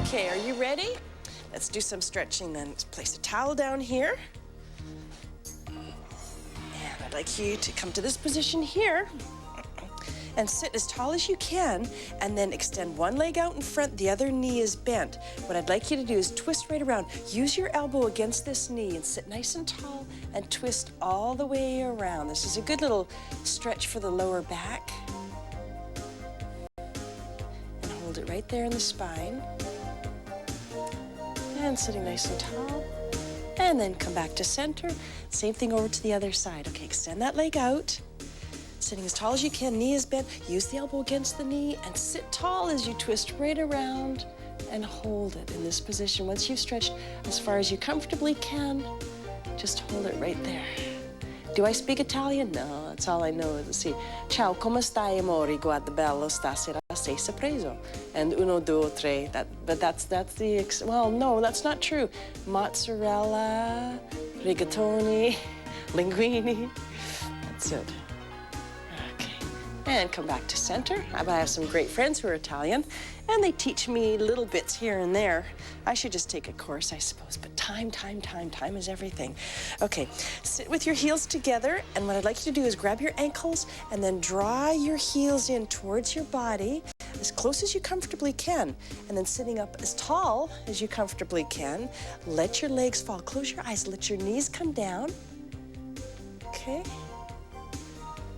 Okay, are you ready? Let's do some stretching then. Let's place a towel down here. And I'd like you to come to this position here and sit as tall as you can, and then extend one leg out in front, the other knee is bent. What I'd like you to do is twist right around. Use your elbow against this knee and sit nice and tall and twist all the way around. This is a good little stretch for the lower back. And hold it right there in the spine. And sitting nice and tall. And then come back to center. Same thing over to the other side. Okay, extend that leg out. Sitting as tall as you can, knee is bent. Use the elbow against the knee and sit tall as you twist right around and hold it in this position. Once you've stretched as far as you comfortably can, just hold it right there. Do I speak Italian? No, that's all I know is, see, ciao, come stai, amore? Guarda bello, stasera sei sorpreso. And uno, due, tre. But that's the, well, no, that's not true. Mozzarella, rigatoni, linguine. That's it. And come back to center. I have some great friends who are Italian, and they teach me little bits here and there. I should just take a course, I suppose, but time is everything. Okay, sit with your heels together, and what I'd like you to do is grab your ankles and then draw your heels in towards your body as close as you comfortably can, and then sitting up as tall as you comfortably can. Let your legs fall. Close your eyes. Let your knees come down. Okay.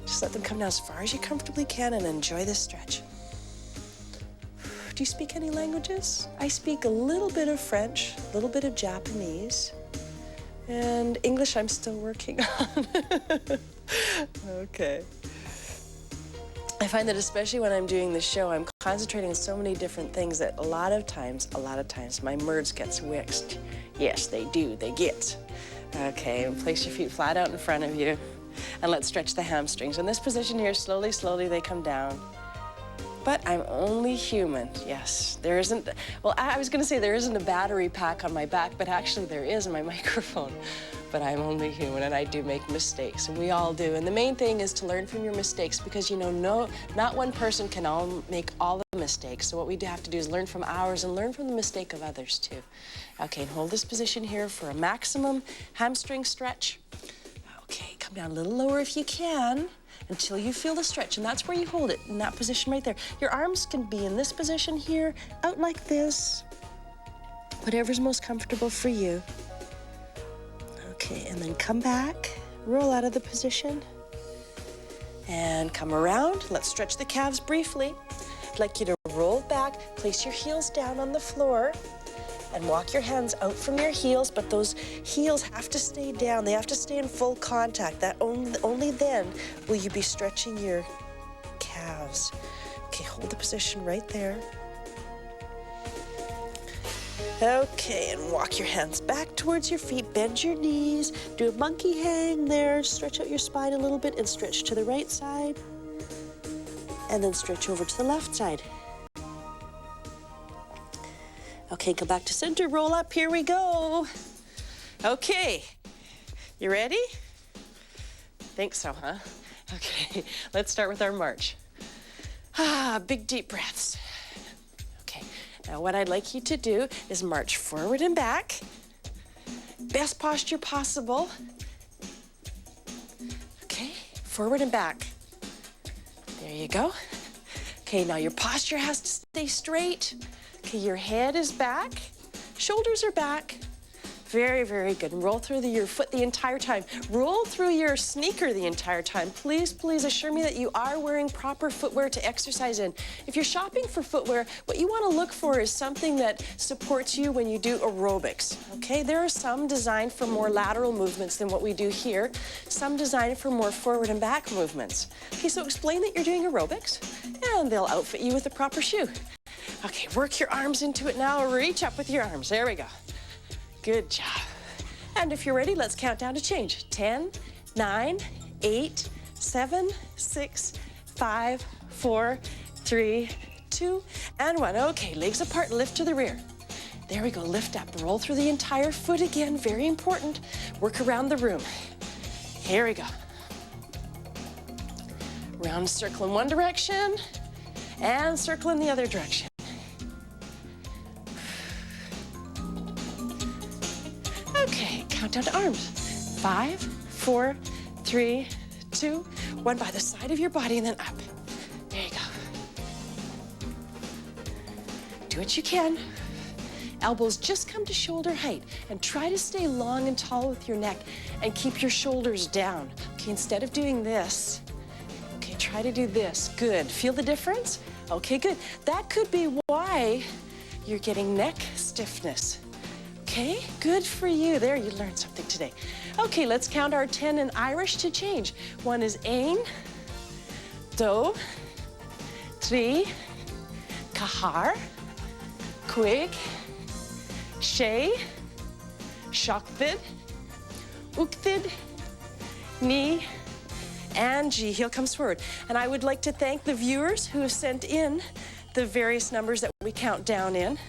Just let them come down as far as you comfortably can and enjoy this stretch. Do you speak any languages? I speak a little bit of French, a little bit of Japanese, and English I'm still working on. Okay. I find that especially when I'm doing the show, I'm concentrating on so many different things that a lot of times, my words get mixed. Yes, they do, they get. Okay, place your feet flat out in front of you. And let's stretch the hamstrings. In this position here, slowly, slowly they come down. But I'm only human, yes. There isn't, well, I was gonna say there isn't a battery pack on my back, but actually there is in my microphone. But I'm only human and I do make mistakes, and we all do. And the main thing is to learn from your mistakes, because you know, not one person can make all the mistakes. So what we do have to do is learn from ours and learn from the mistake of others too. Okay, and hold this position here for a maximum hamstring stretch. Okay, come down a little lower if you can until you feel the stretch, and that's where you hold it, in that position right there. Your arms can be in this position here, out like this, whatever's most comfortable for you. Okay, and then come back, roll out of the position, and come around. Let's stretch the calves briefly. I'd like you to roll back, place your heels down on the floor, and walk your hands out from your heels, but those heels have to stay down. They have to stay in full contact. That only then will you be stretching your calves. Okay, hold the position right there. Okay, and walk your hands back towards your feet. Bend your knees. Do a monkey hang there. Stretch out your spine a little bit and stretch to the right side. And then stretch over to the left side. Okay, come back to center, roll up, here we go. Okay, you ready? Think so, huh? Okay, let's start with our march. Big deep breaths. Okay, now what I'd like you to do is march forward and back. Best posture possible. Okay, forward and back. There you go. Okay, now your posture has to stay straight. Okay, your head is back, shoulders are back. Very, very good. And roll through your foot the entire time. Roll through your sneaker the entire time. Please, please assure me that you are wearing proper footwear to exercise in. If you're shopping for footwear, what you want to look for is something that supports you when you do aerobics, okay? There are some designed for more lateral movements than what we do here, some designed for more forward and back movements. Okay, so explain that you're doing aerobics, and they'll outfit you with the proper shoe. Okay, work your arms into it now. Reach up with your arms. There we go. Good job. And if you're ready, let's count down to change. 10, 9, 8, 7, 6, 5, 4, 3, 2, and 1. Okay, legs apart, lift to the rear. There we go, lift up. Roll through the entire foot again, very important. Work around the room. Here we go. Round circle in one direction, and circle in the other direction. count down to arms. 5, 4, 3, 2, 1 by the side of your body and then up. There you go. Do what you can. Elbows just come to shoulder height and try to stay long and tall with your neck and keep your shoulders down. Okay, instead of doing this, okay, try to do this. Good. Feel the difference? Okay, good. That could be why you're getting neck stiffness. Okay, good for you. There, you learned something today. Okay, let's count our 10 in Irish to change. 1 is ein, do, 3, cahar, cuig, sé, seachtaid, uachtaid, ní, and G. Heel comes forward. And I would like to thank the viewers who have sent in the various numbers that we count down in.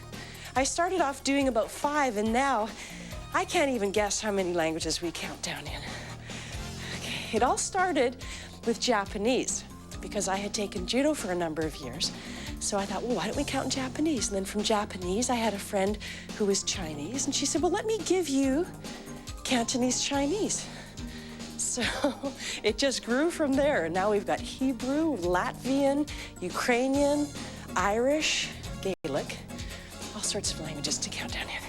I started off doing about 5, and now I can't even guess how many languages we count down in. Okay. It all started with Japanese because I had taken judo for a number of years. So I thought, well, why don't we count in Japanese? And then from Japanese, I had a friend who was Chinese, and she said, well, let me give you Cantonese Chinese. So it just grew from there. And now we've got Hebrew, Latvian, Ukrainian, Irish, Gaelic, all sorts of languages to count down here.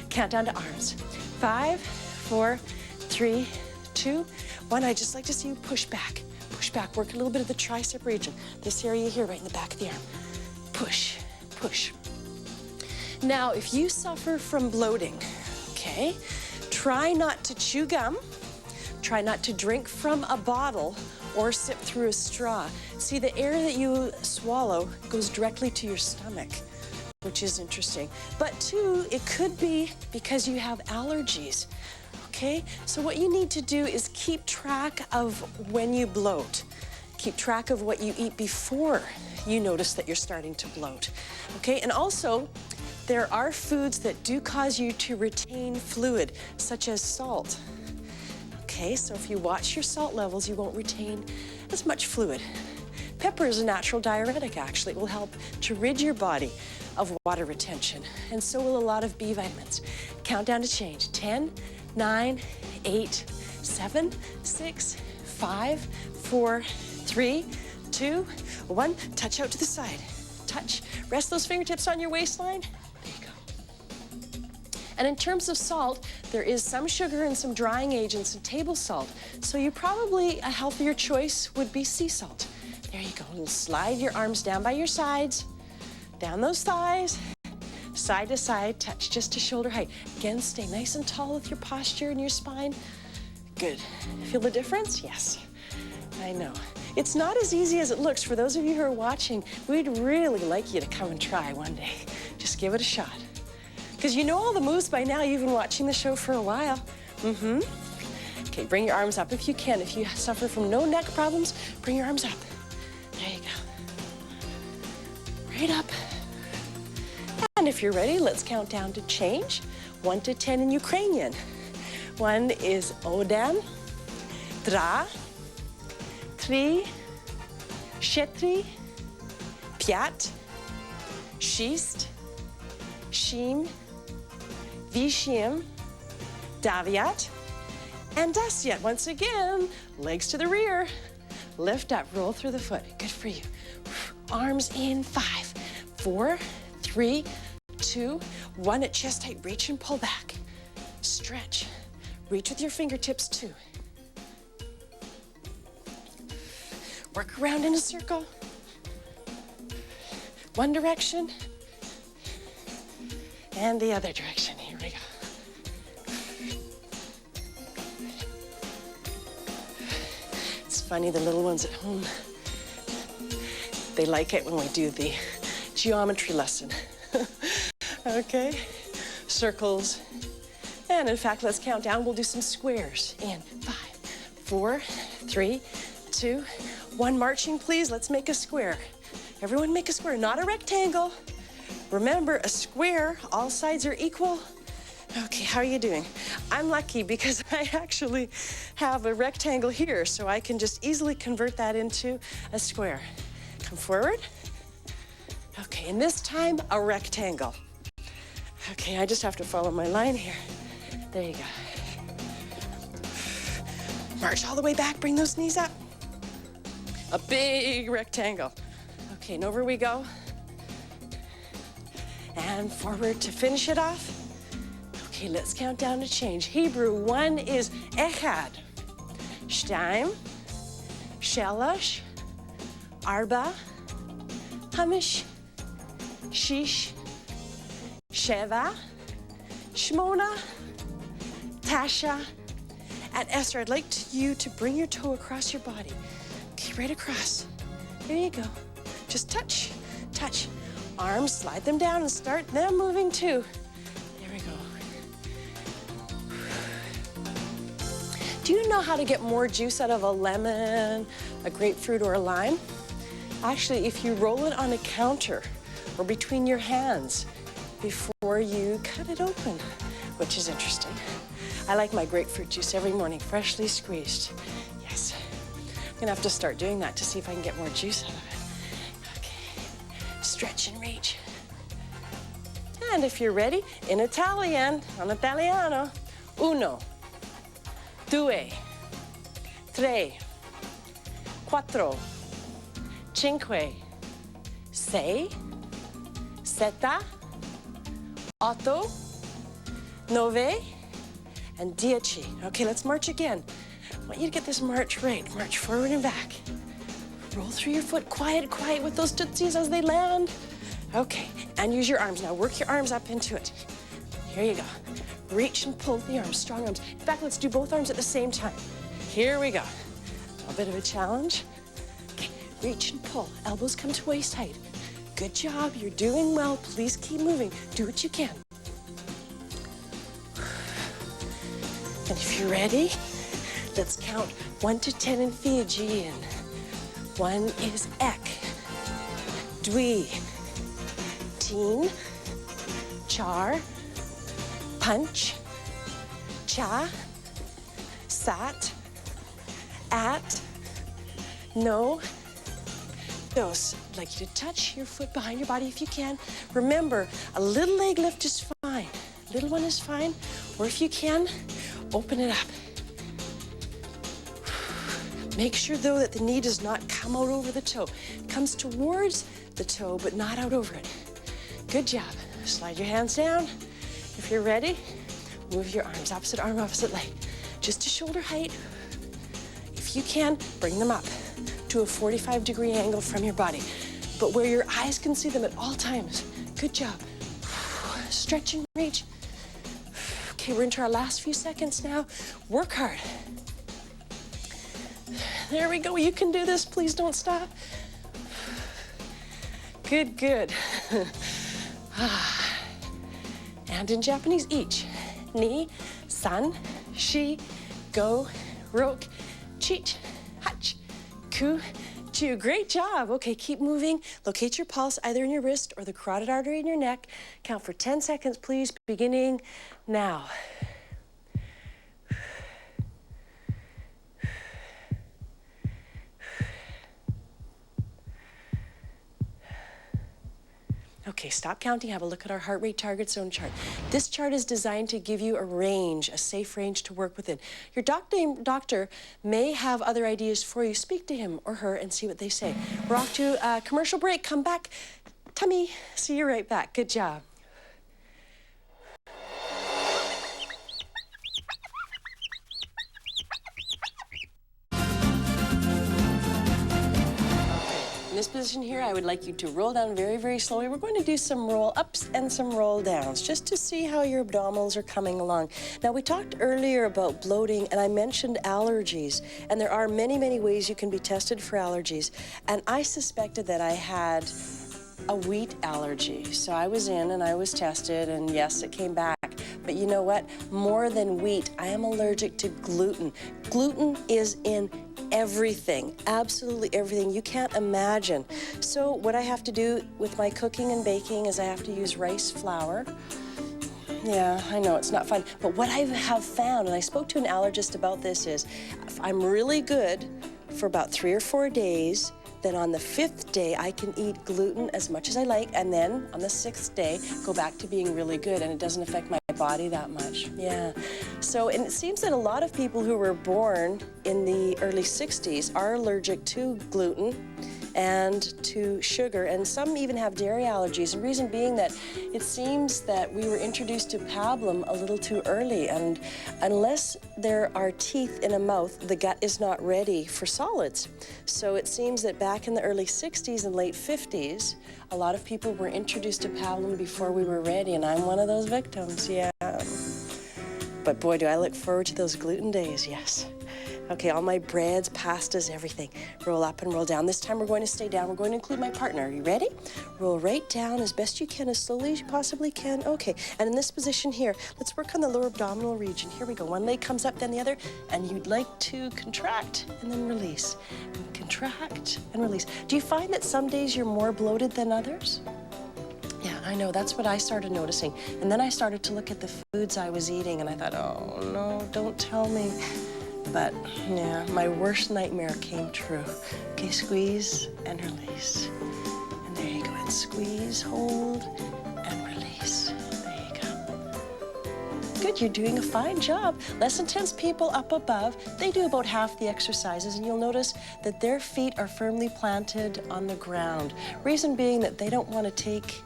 Count down to arms. 5, 4, 3, 2, 1. I'd just like to see you push back. Push back. Work a little bit of the tricep region. This area here, right in the back of the arm. Push, push. Now, if you suffer from bloating, okay, try not to chew gum. Try not to drink from a bottle or sip through a straw. See, the air that you swallow goes directly to your stomach, which is interesting. But 2, it could be because you have allergies, okay? So what you need to do is keep track of when you bloat. Keep track of what you eat before you notice that you're starting to bloat, okay? And also, there are foods that do cause you to retain fluid, such as salt. Okay, so if you watch your salt levels, you won't retain as much fluid. Pepper is a natural diuretic, actually. It will help to rid your body of water retention, and so will a lot of B vitamins. Countdown to change. 10, 9, 8, 7, 6, 5, 4, 3, 2, 1. Touch out to the side. Touch. Rest those fingertips on your waistline. There you go. And in terms of salt, there is some sugar and some drying agents and table salt. So you probably, a healthier choice would be sea salt. There you go. And slide your arms down by your sides, down those thighs, side to side, touch just to shoulder height. Again, stay nice and tall with your posture and your spine. Good. Feel the difference? Yes. I know. It's not as easy as it looks. For those of you who are watching, we'd really like you to come and try one day. Just give it a shot. Because you know all the moves by now. You've been watching the show for a while. Okay, bring your arms up if you can. If you suffer from no neck problems, bring your arms up. There you go. Right up. And if you're ready, let's count down to change. 1 to 10 in Ukrainian. 1 is Odan, Dra, 3, 4, 5, 6, 7, 8, 9, and 10. Once again, legs to the rear. Lift up, roll through the foot. Good for you. Arms in. 5, 4, 3, 2, 1 at chest height. Reach and pull back. Stretch. Reach with your fingertips, 2. Work around in a circle. 1 direction. And the other direction. Here we go. It's funny, the little ones at home, they like it when we do the geometry lesson. Okay? Circles. And in fact, let's count down. We'll do some squares. In 5, 4, 3, 2, 1. Marching, please. Let's make a square. Everyone make a square, not a rectangle. Remember, a square, all sides are equal. Okay, how are you doing? I'm lucky because I actually have a rectangle here, so I can just easily convert that into a square. Come forward. Okay, and this time, a rectangle. Okay, I just have to follow my line here. There you go. March all the way back, bring those knees up. A big rectangle. Okay, and over we go. And forward to finish it off. Okay, let's count down to change. Hebrew, 1 is echad. Shtaim, shalosh, arba, hamish, shish, sheva, shmona, tasha, and Esther, I'd like you to bring your toe across your body. Okay, right across. There you go. Just touch, touch. Arms, slide them down and start them moving too. There we go. Do you know how to get more juice out of a lemon, a grapefruit, or a lime? Actually, if you roll it on a counter or between your hands before you cut it open, which is interesting. I like my grapefruit juice every morning, freshly squeezed. Yes. I'm gonna have to start doing that to see if I can get more juice out of it. Okay. Stretch and reach. And if you're ready, in Italian, on Italiano, 1, 2, 3, 4, 5, 6, 7, 8, 9, and 10. Okay, let's march again. I want you to get this march right. March forward and back. Roll through your foot, quiet, quiet with those tootsies as they land. Okay, and use your arms now. Work your arms up into it. Here you go. Reach and pull the arms, strong arms. In fact, let's do both arms at the same time. Here we go. A bit of a challenge. Okay, reach and pull. Elbows come to waist height. Good job, you're doing well. Please keep moving. Do what you can. And if you're ready, let's count 1 to 10 in Fijian. 1 is ek, dwi, teen, char, punch, cha, sat, at, no, dos. I'd like you to touch your foot behind your body if you can. Remember, a little leg lift is fine. Little one is fine. Or if you can, open it up. Make sure, though, that the knee does not come out over the toe. It comes towards the toe, but not out over it. Good job. Slide your hands down. If you're ready, move your arms, opposite arm, opposite leg. Just to shoulder height. If you can, bring them up to a 45-degree angle from your body, but where your eyes can see them at all times. Good job. Stretch and reach. Okay, we're into our last few seconds now. Work hard. There we go. You can do this. Please don't stop. Good, good. And in Japanese, each. Ni, san, shi, go, rok, chich, hach, ku, chu. Great job. Okay, keep moving. Locate your pulse either in your wrist or the carotid artery in your neck. Count for 10 seconds, please, beginning now. Okay, stop counting, have a look at our heart rate target zone chart. This chart is designed to give you a range, a safe range to work within. Your doctor may have other ideas for you. Speak to him or her and see what they say. We're off to a commercial break. Come back. Tummy, see you right back. Good job. In this position here, I would like you to roll down very, very slowly. We're going to do some roll ups and some roll downs just to see how your abdominals are coming along. Now, we talked earlier about bloating, and I mentioned allergies. And there are many, many ways you can be tested for allergies. And I suspected that I had a wheat allergy. So I was in and I was tested, and yes, it came back. But you know what? More than wheat, I am allergic to gluten. Gluten is in everything, absolutely everything. You can't imagine. So what I have to do with my cooking and baking is I have to use rice flour. Yeah, I know, it's not fun. But what I have found, and I spoke to an allergist about this, is if I'm really good for about 3 or 4 days, then on the 5th day, I can eat gluten as much as I like, and then on the 6th day, go back to being really good, and it doesn't affect my body that much. Yeah. So, and it seems that a lot of people who were born in the early 60s are allergic to gluten and to sugar, and some even have dairy allergies. The reason being that it seems that we were introduced to pablum a little too early, and unless there are teeth in a mouth, the gut is not ready for solids. So it seems that back in the early 60s and late 50s, a lot of people were introduced to pablum before we were ready, and I'm one of those victims, yeah. But boy, do I look forward to those gluten days, yes. Okay, all my breads, pastas, everything. Roll up and roll down. This time we're going to stay down. We're going to include my partner. Are you ready? Roll right down as best you can, as slowly as you possibly can. Okay, and in this position here, let's work on the lower abdominal region. Here we go. One leg comes up, then the other, and you'd like to contract and then release. Contract and release. Do you find that some days you're more bloated than others? Yeah, I know. That's what I started noticing. And then I started to look at the foods I was eating, and I thought, oh, no, don't tell me. But, yeah, my worst nightmare came true. Okay, squeeze and release. And there you go. And squeeze, hold, and release. There you go. Good, you're doing a fine job. Less intense people up above, they do about half the exercises, and you'll notice that their feet are firmly planted on the ground. Reason being that they don't want to take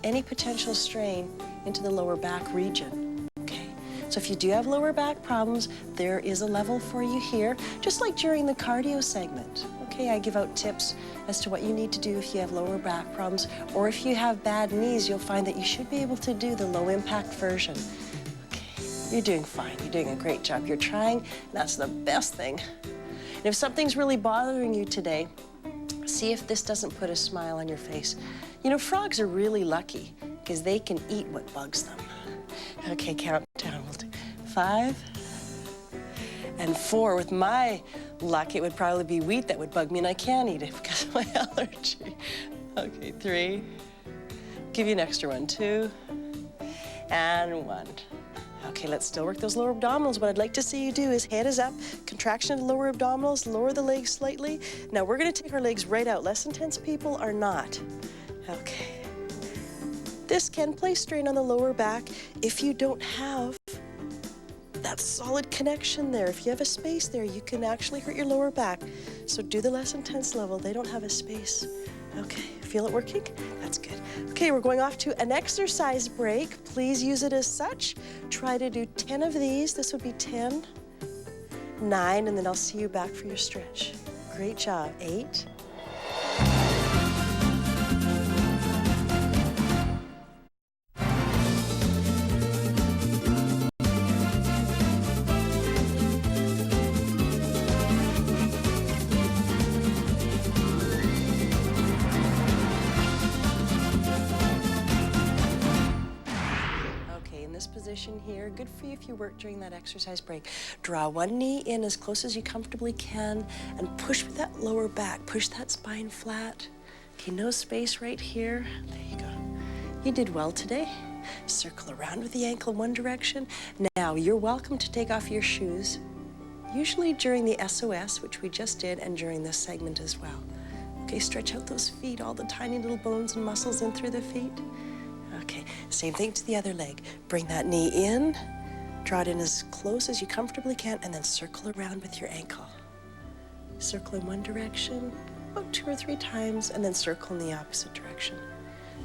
any potential strain into the lower back region. So if you do have lower back problems, there is a level for you here, just like during the cardio segment. Okay, I give out tips as to what you need to do if you have lower back problems, or if you have bad knees, you'll find that you should be able to do the low impact version. Okay, you're doing fine, you're doing a great job. You're trying, and that's the best thing. And if something's really bothering you today, see if this doesn't put a smile on your face. You know, frogs are really lucky because they can eat what bugs them. Okay, count down. We'll do 5 and 4. With my luck, it would probably be wheat that would bug me, and I can't eat it because of my allergy. Okay, 3. Give you an extra one. 2 and 1. Okay, let's still work those lower abdominals. What I'd like to see you do is head is up, contraction of the lower abdominals, lower the legs slightly. Now we're going to take our legs right out. Less intense people are not. Okay. This can place strain on the lower back if you don't have that solid connection there. If you have a space there, you can actually hurt your lower back. So do the less intense level. They don't have a space. Okay, feel it working? That's good. Okay, we're going off to an exercise break. Please use it as such. Try to do 10 of these. This would be 10, 9, and then I'll see you back for your stretch. Great job. 8. Position here. Good for you if you work during that exercise break. Draw one knee in as close as you comfortably can and push with that lower back. Push that spine flat. Okay, no space right here. There you go. You did well today. Circle around with the ankle in one direction. Now, you're welcome to take off your shoes, usually during the SOS, which we just did, and during this segment as well. Okay, stretch out those feet, all the tiny little bones and muscles in through the feet. Okay, same thing to the other leg. Bring that knee in, draw it in as close as you comfortably can, and then circle around with your ankle. Circle in one direction, about 2 or 3 times, and then circle in the opposite direction.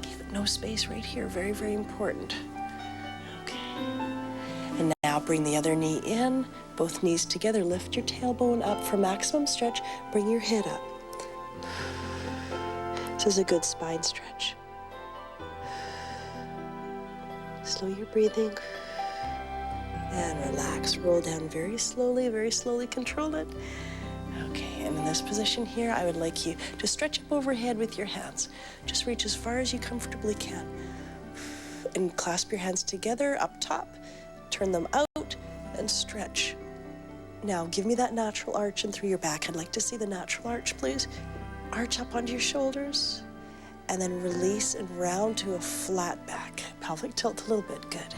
Keep no space right here, very, very important. Okay. And now bring the other knee in, both knees together, lift your tailbone up for maximum stretch, bring your head up. This is a good spine stretch. Slow your breathing and relax. Roll down very slowly, control it. Okay, and in this position here, I would like you to stretch up overhead with your hands. Just reach as far as you comfortably can. And clasp your hands together up top, turn them out, and stretch. Now, give me that natural arch in through your back. I'd like to see the natural arch, please. Arch up onto your shoulders. And then release and round to a flat back. Pelvic tilt a little bit, good.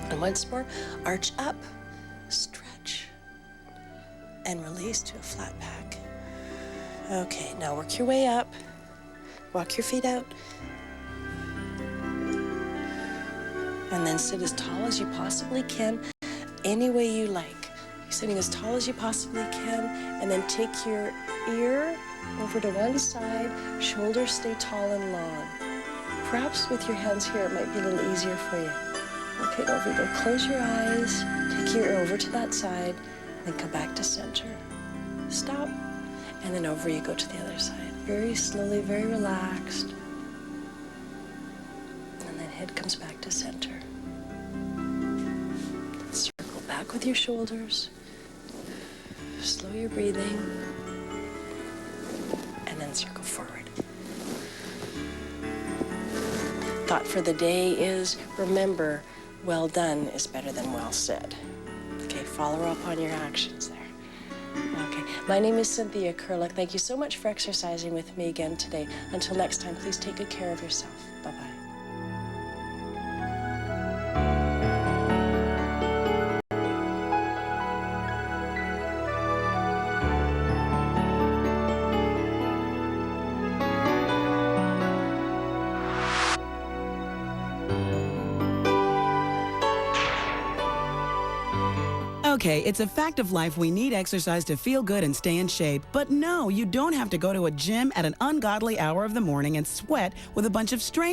And once more, arch up, stretch, and release to a flat back. Okay, now work your way up. Walk your feet out. And then sit as tall as you possibly can, any way you like. You're sitting as tall as you possibly can, and then take your ear over to one side, shoulders stay tall and long. Perhaps with your hands here, it might be a little easier for you. Okay, over you go. Close your eyes, take your ear over to that side, then come back to center. Stop, and then over you go to the other side. Very slowly, very relaxed. And then head comes back to center. Circle back with your shoulders. Slow your breathing. And then circle forward. Thought for the day is, remember, well done is better than well said. Okay, follow up on your actions there. Okay, my name is Cynthia Kereluk. Thank you so much for exercising with me again today. Until next time, please take good care of yourself. Bye-bye. Okay, it's a fact of life we need exercise to feel good and stay in shape. But no, you don't have to go to a gym at an ungodly hour of the morning and sweat with a bunch of strangers.